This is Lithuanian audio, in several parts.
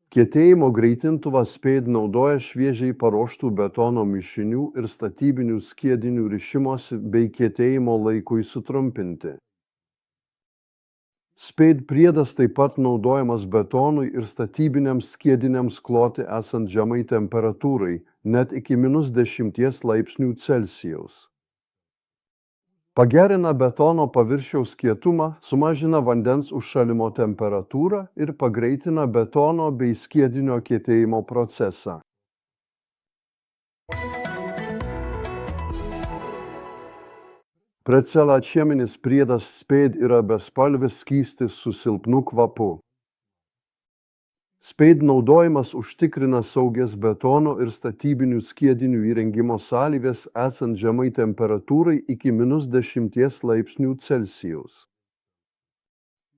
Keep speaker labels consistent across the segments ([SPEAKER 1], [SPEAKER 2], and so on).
[SPEAKER 1] Kietėjimo greitintuvas SPEED naudoja šviežiai paruoštų betono mišinių ir statybinių skiedinių rišimosi bei kietėjimo laikui sutrumpinti. SPEED priedas taip pat naudojamas betonui ir statybiniams skiediniams kloti esant žemai temperatūrai, net iki -10 laipsnių Celsijaus. Pagerina betono paviršiaus kietumą, sumažina vandens užšalimo temperatūrą ir pagreitina betono bei skiedinio kietėjimo procesą. Precela cheminis priedas SPEED yra bespalvis skystis su silpnu kvapu. SPEED naudojimas užtikrina saugias betono ir statybinių skiedinių įrengimo sąlygas esant žemai temperatūrai iki -10 laipsnių Celsijaus.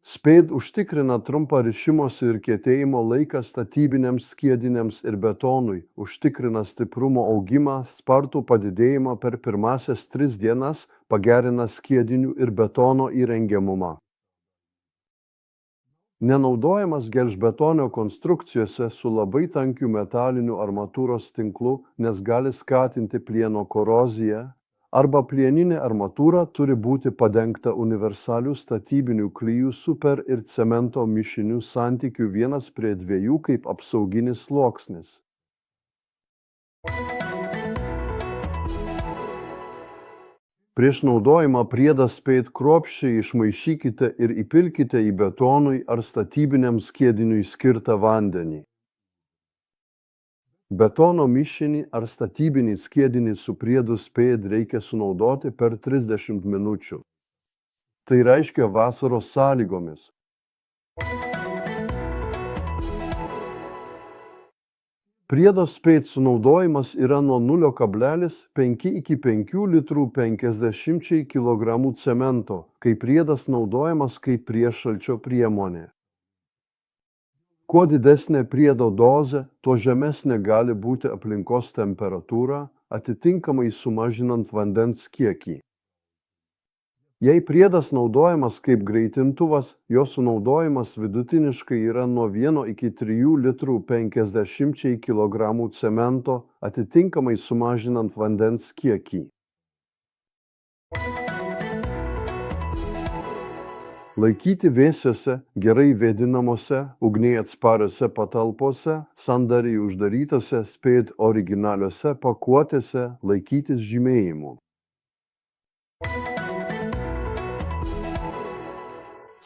[SPEAKER 1] SPEED užtikrina trumpą rišimosi ir kietėjimo laiką statybiniams skiediniams ir betonui, užtikrina stiprumo augimą, spartų padidėjimą per pirmąsias 3 dienas, pagerina skiedinių ir betono įrengiamumą. Nenaudojamas gelžbetonio konstrukcijose su labai tankiu metaliniu armatūros tinklu, nes gali skatinti plieno koroziją, arba plieninė armatūra turi būti padengta universalių statybinių klijų super ir cemento mišinių santykiu 1:2 kaip apsauginis sluoksnis. Prieš naudojimą priedą SPEED kruopščiai išmaišykite ir įpilkite į betonui ar statybiniam skiediniui skirtą vandenį. Betono mišinį ar statybinį skiedinį su priedu SPEED reikia sunaudoti per 30 minučių. Tai reiškia vasaros sąlygomis. Priedo SPEED sunaudojimas yra nuo 0,5 iki 5 litrų 50 kg cemento, kai priedas naudojamas kaip prieššalčio priemonė. Kuo didesnė priedo dozė, tuo žemesnė gali būti aplinkos temperatūra, atitinkamai sumažinant vandens kiekį. Jei priedas naudojamas kaip greitintuvas, jo sunaudojimas vidutiniškai yra nuo 1 iki 3 litrų 50 kg cemento, atitinkamai sumažinant vandens kiekį. Laikyti vėsiose, gerai vėdinamose, ugniai atspariose patalpose, sandariai uždarytose SPEED originaliose pakuotėse, laikytis žymėjimų.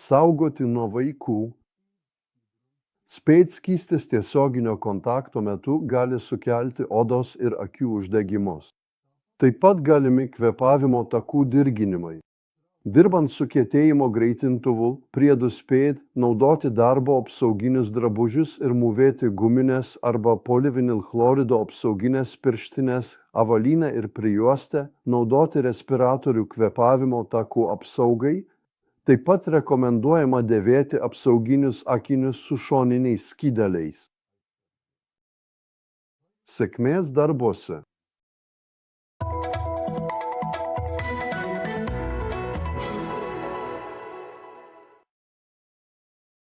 [SPEAKER 1] Saugoti nuo vaikų. SPEED skystis tiesioginio kontakto metu gali sukelti odos ir akių uždegimus. Taip pat galimi kvėpavimo takų dirginimai. Dirbant su kietėjimo greitintuvu, priedu SPEED naudoti darbo apsauginius drabužius ir mūvėti guminės arba polivinilchlorido apsauginės pirštinės, avalynę ir prijuostę, naudoti respiratorių kvėpavimo takų apsaugai. Taip pat rekomenduojama dėvėti apsauginius akinius su šoniniais skydeliais. Sėkmės darbuose.